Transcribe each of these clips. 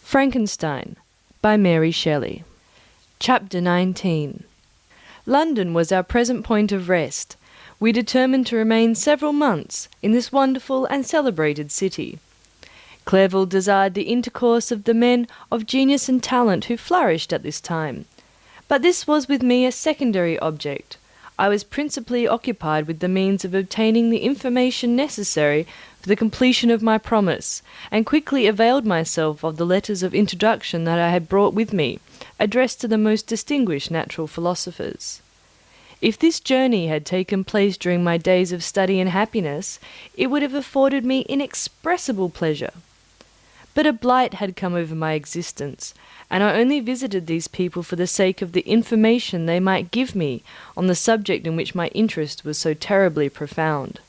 Frankenstein by Mary Shelley. Chapter 19. London was our present point of rest. We determined to remain several months in this wonderful and celebrated city. Clerval desired the intercourse of the men of genius and talent who flourished at this time. But this was with me a secondary object. I was principally occupied with the means of obtaining the information necessary for the completion of my promise, and quickly availed myself of the letters of introduction that I had brought with me, addressed to the most distinguished natural philosophers. If this journey had taken place during my days of study and happiness, it would have afforded me inexpressible pleasure. But a blight had come over my existence, and I only visited these people for the sake of the information they might give me on the subject in which my interest was so terribly profound.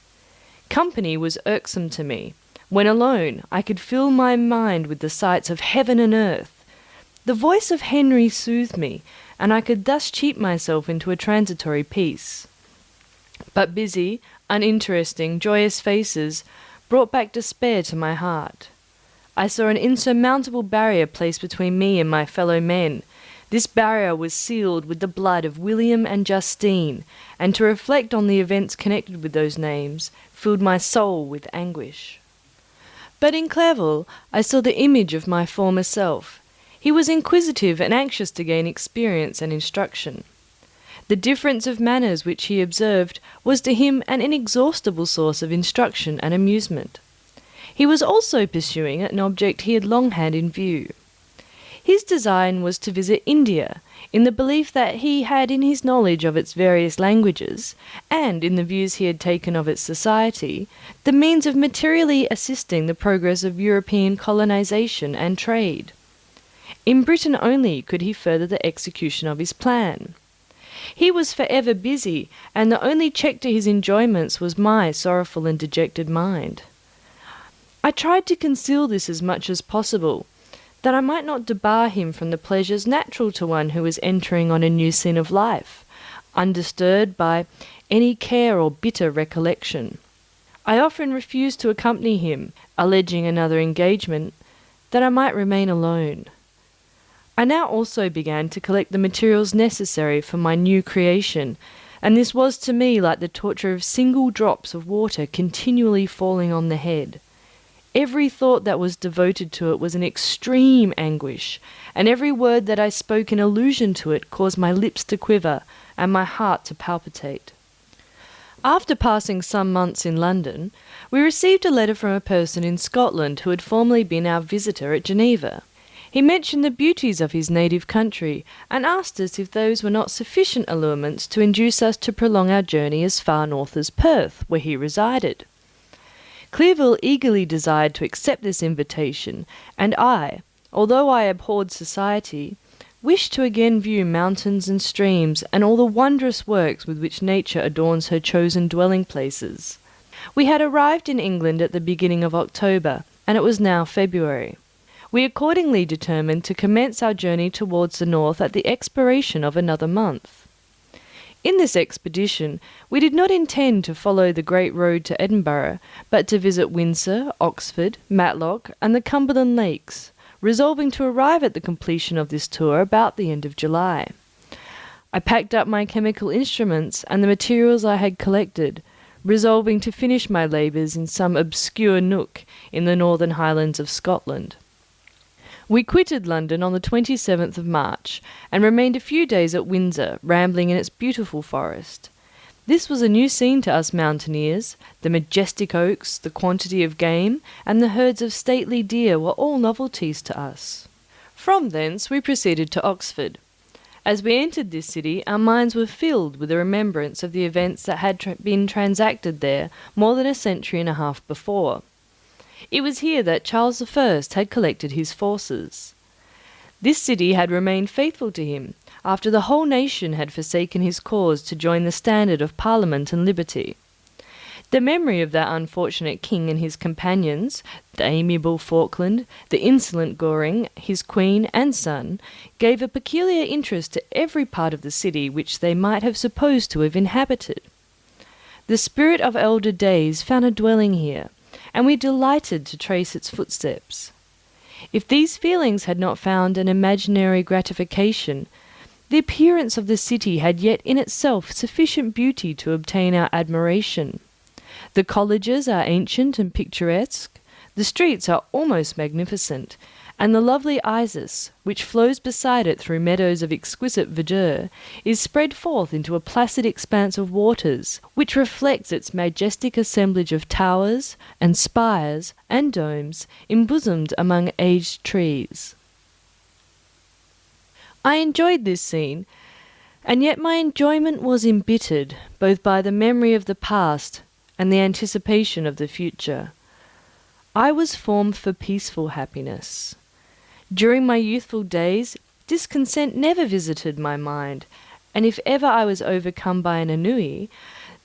Company was irksome to me. When alone, I could fill my mind with the sights of heaven and earth. The voice of Henry soothed me, and I could thus cheat myself into a transitory peace. But busy, uninteresting, joyous faces brought back despair to my heart. I saw an insurmountable barrier placed between me and my fellow men. This barrier was sealed with the blood of William and Justine, and to reflect on the events connected with those names filled my soul with anguish. But in Clerval I saw the image of my former self. He was inquisitive and anxious to gain experience and instruction. The difference of manners which he observed was to him an inexhaustible source of instruction and amusement. He was also pursuing an object he had long had in view. His design was to visit India, in the belief that he had in his knowledge of its various languages, and in the views he had taken of its society, the means of materially assisting the progress of European colonization and trade. In Britain only could he further the execution of his plan. He was forever busy, and the only check to his enjoyments was my sorrowful and dejected mind. I tried to conceal this as much as possible, that I might not debar him from the pleasures natural to one who is entering on a new scene of life, undisturbed by any care or bitter recollection. I often refused to accompany him, alleging another engagement, that I might remain alone. I now also began to collect the materials necessary for my new creation, and this was to me like the torture of single drops of water continually falling on the head. Every thought that was devoted to it was an extreme anguish, and every word that I spoke in allusion to it caused my lips to quiver and my heart to palpitate. After passing some months in London, we received a letter from a person in Scotland who had formerly been our visitor at Geneva. He mentioned the beauties of his native country, and asked us if those were not sufficient allurements to induce us to prolong our journey as far north as Perth, where he resided. Clerval eagerly desired to accept this invitation, and I, although I abhorred society, wished to again view mountains and streams and all the wondrous works with which nature adorns her chosen dwelling places. We had arrived in England at the beginning of October, and it was now February. We accordingly determined to commence our journey towards the north at the expiration of another month. In this expedition, we did not intend to follow the great road to Edinburgh, but to visit Windsor, Oxford, Matlock, and the Cumberland Lakes, resolving to arrive at the completion of this tour about the end of July. I packed up my chemical instruments and the materials I had collected, resolving to finish my labours in some obscure nook in the northern highlands of Scotland. We quitted London on the 27th of March, and remained a few days at Windsor, rambling in its beautiful forest. This was a new scene to us mountaineers. The majestic oaks, the quantity of game, and the herds of stately deer were all novelties to us. From thence we proceeded to Oxford. As we entered this city, our minds were filled with the remembrance of the events that had been transacted there more than a century and a half before. It was here that Charles I had collected his forces. This city had remained faithful to him, after the whole nation had forsaken his cause to join the standard of Parliament and liberty. The memory of that unfortunate king and his companions, the amiable Falkland, the insolent Goring, his queen and son, gave a peculiar interest to every part of the city which they might have supposed to have inhabited. The spirit of elder days found a dwelling here, and we delighted to trace its footsteps. If these feelings had not found an imaginary gratification, the appearance of the city had yet in itself sufficient beauty to obtain our admiration. The colleges are ancient and picturesque, the streets are almost magnificent, and the lovely Isis, which flows beside it through meadows of exquisite verdure, is spread forth into a placid expanse of waters, which reflects its majestic assemblage of towers and spires and domes embosomed among aged trees. I enjoyed this scene, and yet my enjoyment was embittered both by the memory of the past and the anticipation of the future. I was formed for peaceful happiness. During my youthful days, discontent never visited my mind, and if ever I was overcome by an ennui,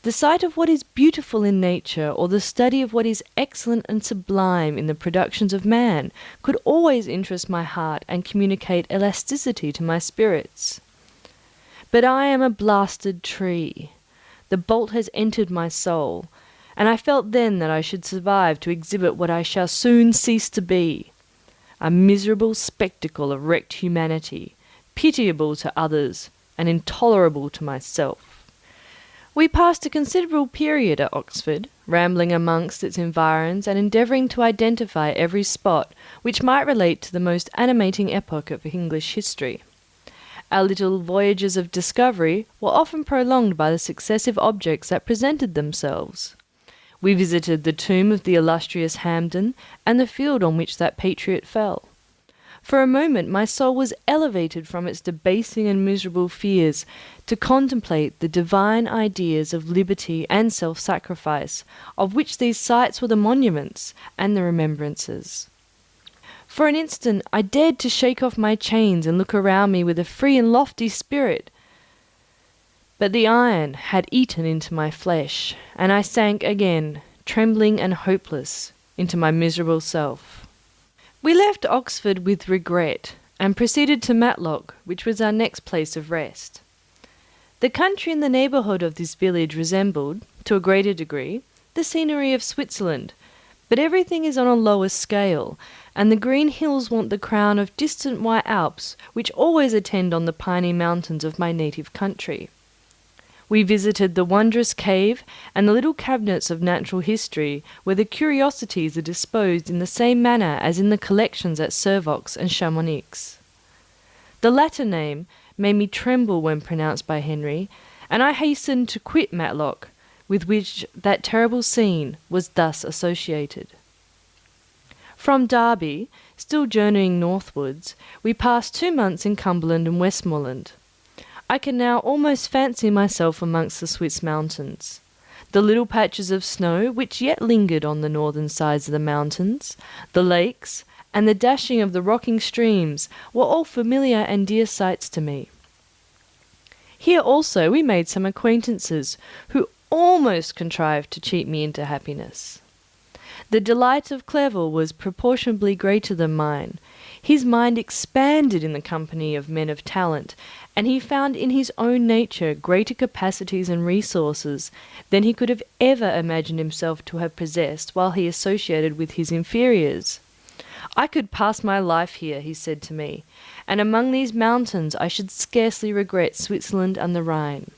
the sight of what is beautiful in nature or the study of what is excellent and sublime in the productions of man could always interest my heart and communicate elasticity to my spirits. But I am a blasted tree. The bolt has entered my soul, and I felt then that I should survive to exhibit what I shall soon cease to be, a miserable spectacle of wrecked humanity, pitiable to others and intolerable to myself. We passed a considerable period at Oxford, rambling amongst its environs and endeavouring to identify every spot which might relate to the most animating epoch of English history. Our little voyages of discovery were often prolonged by the successive objects that presented themselves. We visited the tomb of the illustrious Hampden and the field on which that patriot fell. For a moment my soul was elevated from its debasing and miserable fears to contemplate the divine ideas of liberty and self-sacrifice, of which these sites were the monuments and the remembrances. For an instant I dared to shake off my chains and look around me with a free and lofty spirit. But the iron had eaten into my flesh, and I sank again, trembling and hopeless, into my miserable self. We left Oxford with regret, and proceeded to Matlock, which was our next place of rest. The country in the neighbourhood of this village resembled, to a greater degree, the scenery of Switzerland, but everything is on a lower scale, and the green hills want the crown of distant white Alps, which always attend on the piney mountains of my native country. We visited the wondrous cave and the little cabinets of natural history, where the curiosities are disposed in the same manner as in the collections at Servox and Chamonix. The latter name made me tremble when pronounced by Henry, and I hastened to quit Matlock, with which that terrible scene was thus associated. From Derby, still journeying northwards, we passed 2 months in Cumberland and Westmoreland. I can now almost fancy myself amongst the Swiss mountains. The little patches of snow which yet lingered on the northern sides of the mountains, the lakes, and the dashing of the rocking streams were all familiar and dear sights to me. Here also we made some acquaintances who almost contrived to cheat me into happiness. The delight of Clerval was proportionably greater than mine. His mind expanded in the company of men of talent, and he found in his own nature greater capacities and resources than he could have ever imagined himself to have possessed while he associated with his inferiors. I could pass my life here, he said to me, and among these mountains I should scarcely regret Switzerland and the Rhine.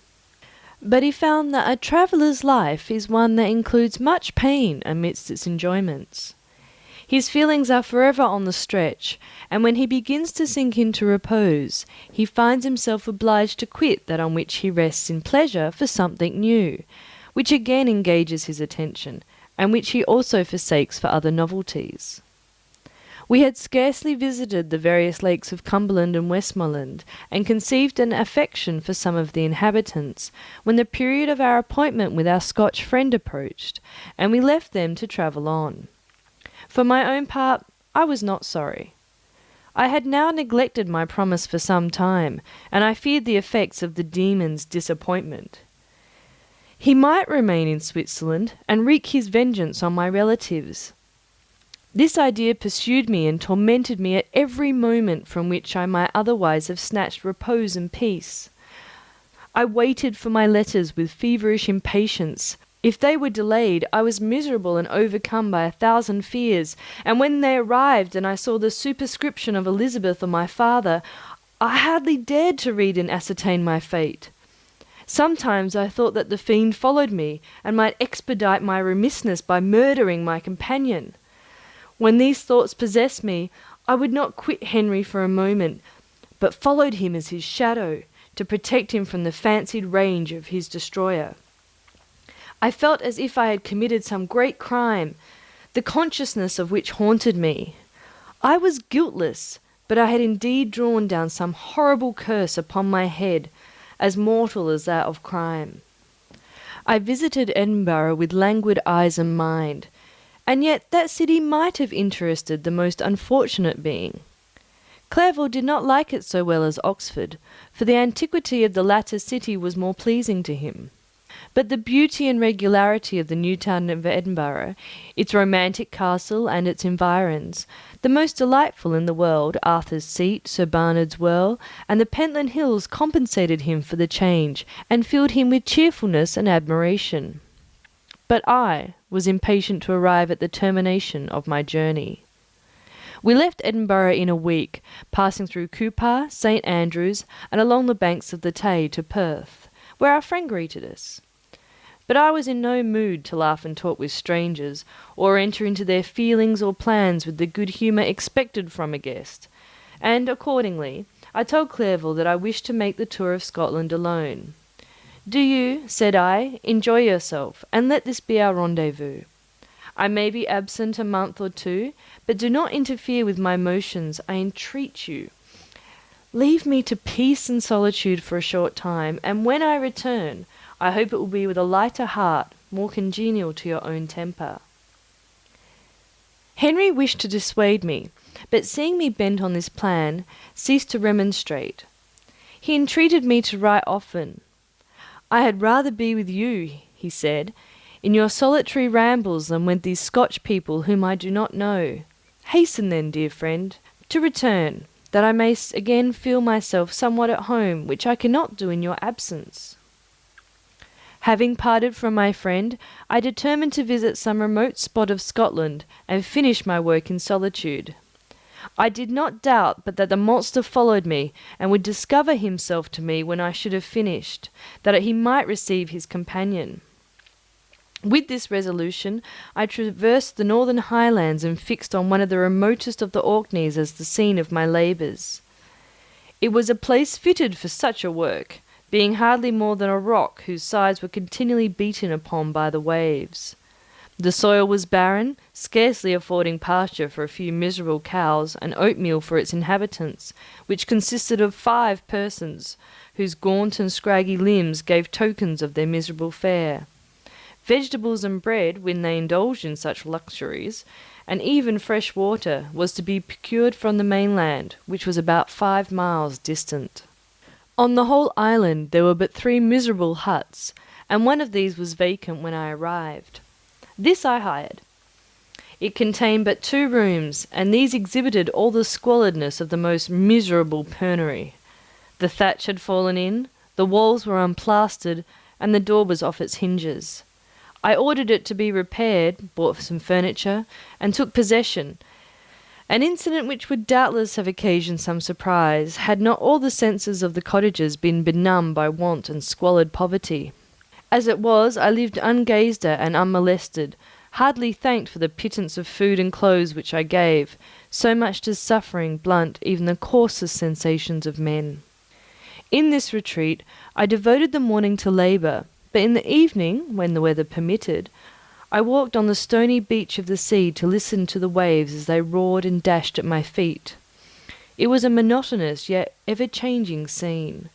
But he found that a traveller's life is one that includes much pain amidst its enjoyments. His feelings are forever on the stretch, and when he begins to sink into repose, he finds himself obliged to quit that on which he rests in pleasure for something new, which again engages his attention, and which he also forsakes for other novelties. We had scarcely visited the various lakes of Cumberland and Westmoreland, and conceived an affection for some of the inhabitants, when the period of our appointment with our Scotch friend approached, and we left them to travel on. For my own part, I was not sorry. I had now neglected my promise for some time, and I feared the effects of the demon's disappointment. He might remain in Switzerland and wreak his vengeance on my relatives. This idea pursued me and tormented me at every moment from which I might otherwise have snatched repose and peace. I waited for my letters with feverish impatience, If they were delayed, I was miserable and overcome by 1,000 fears, and when they arrived and I saw the superscription of Elizabeth or my father, I hardly dared to read and ascertain my fate. Sometimes I thought that the fiend followed me, and might expedite my remissness by murdering my companion. When these thoughts possessed me, I would not quit Henry for a moment, but followed him as his shadow, to protect him from the fancied rage of his destroyer. I felt as if I had committed some great crime, the consciousness of which haunted me. I was guiltless, but I had indeed drawn down some horrible curse upon my head, as mortal as that of crime. I visited Edinburgh with languid eyes and mind, and yet that city might have interested the most unfortunate being. Clerval did not like it so well as Oxford, for the antiquity of the latter city was more pleasing to him. But the beauty and regularity of the new town of Edinburgh, its romantic castle and its environs, the most delightful in the world, Arthur's Seat, Sir Barnard's Well, and the Pentland Hills compensated him for the change, and filled him with cheerfulness and admiration. But I was impatient to arrive at the termination of my journey. We left Edinburgh in a week, passing through Coupar, St. Andrews, and along the banks of the Tay to Perth, where our friend greeted us. But I was in no mood to laugh and talk with strangers, or enter into their feelings or plans with the good humour expected from a guest, and accordingly I told Clerval that I wished to make the tour of Scotland alone. "Do you," said I, "enjoy yourself, and let this be our rendezvous. I may be absent a month or two, but do not interfere with my motions, I entreat you. Leave me to peace and solitude for a short time, and when I return, I hope it will be with a lighter heart, more congenial to your own temper." Henry wished to dissuade me, but seeing me bent on this plan, ceased to remonstrate. He entreated me to write often. "I had rather be with you," he said, "in your solitary rambles than with these Scotch people whom I do not know. Hasten then, dear friend, to return, that I may again feel myself somewhat at home, which I cannot do in your absence." Having parted from my friend, I determined to visit some remote spot of Scotland, and finish my work in solitude. I did not doubt but that the monster followed me, and would discover himself to me when I should have finished, that he might receive his companion. With this resolution, I traversed the northern highlands and fixed on one of the remotest of the Orkneys as the scene of my labours. It was a place fitted for such a work, being hardly more than a rock whose sides were continually beaten upon by the waves. The soil was barren, scarcely affording pasture for a few miserable cows, and oatmeal for its inhabitants, which consisted of 5 persons, whose gaunt and scraggy limbs gave tokens of their miserable fare. Vegetables and bread, when they indulged in such luxuries, and even fresh water, was to be procured from the mainland, which was about 5 miles distant. On the whole island there were but 3 miserable huts, and one of these was vacant when I arrived. This I hired. It contained but 2 rooms, and these exhibited all the squalidness of the most miserable penury. The thatch had fallen in, the walls were unplastered, and the door was off its hinges. I ordered it to be repaired, bought some furniture, and took possession, an incident which would doubtless have occasioned some surprise, had not all the senses of the cottagers been benumbed by want and squalid poverty. As it was, I lived ungazed at and unmolested, hardly thanked for the pittance of food and clothes which I gave, so much does suffering blunt even the coarsest sensations of men. In this retreat I devoted the morning to labour, but in the evening, when the weather permitted, I walked on the stony beach of the sea to listen to the waves as they roared and dashed at my feet. It was a monotonous yet ever-changing scene.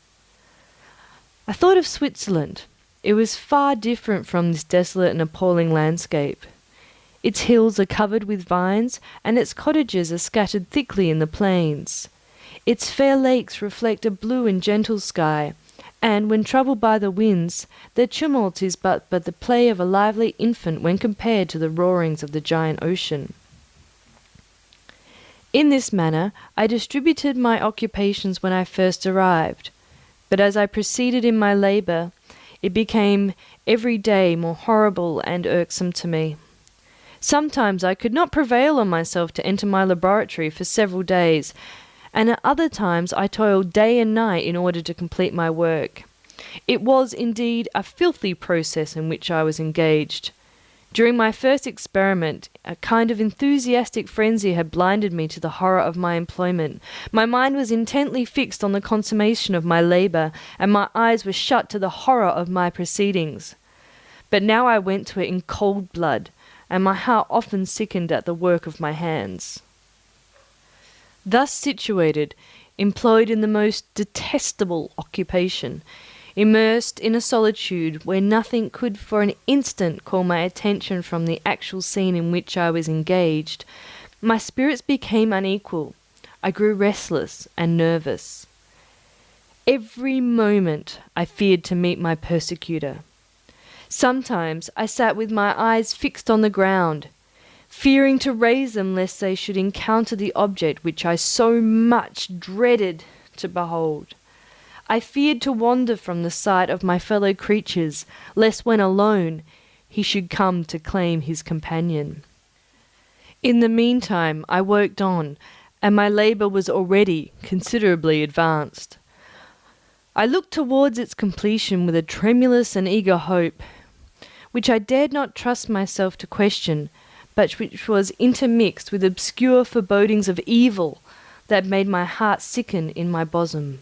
I thought of Switzerland. It was far different from this desolate and appalling landscape. Its hills are covered with vines, and its cottages are scattered thickly in the plains. Its fair lakes reflect a blue and gentle sky, and, when troubled by the winds, their tumult is but the play of a lively infant when compared to the roarings of the giant ocean. In this manner I distributed my occupations when I first arrived, but as I proceeded in my labour, It became every day more horrible and irksome to me. Sometimes I could not prevail on myself to enter my laboratory for several days, and at other times I toiled day and night in order to complete my work. It was indeed a filthy process in which I was engaged. During my first experiment, a kind of enthusiastic frenzy had blinded me to the horror of my employment. My mind was intently fixed on the consummation of my labour, and my eyes were shut to the horror of my proceedings. But now I went to it in cold blood, and my heart often sickened at the work of my hands. Thus situated, employed in the most detestable occupation, immersed in a solitude where nothing could for an instant call my attention from the actual scene in which I was engaged, my spirits became unequal. I grew restless and nervous. Every moment I feared to meet my persecutor. Sometimes I sat with my eyes fixed on the ground, fearing to raise them lest they should encounter the object which I so much dreaded to behold. I feared to wander from the sight of my fellow creatures, lest when alone he should come to claim his companion. In the meantime I worked on, and my labour was already considerably advanced. I looked towards its completion with a tremulous and eager hope, which I dared not trust myself to question, but which was intermixed with obscure forebodings of evil that made my heart sicken in my bosom.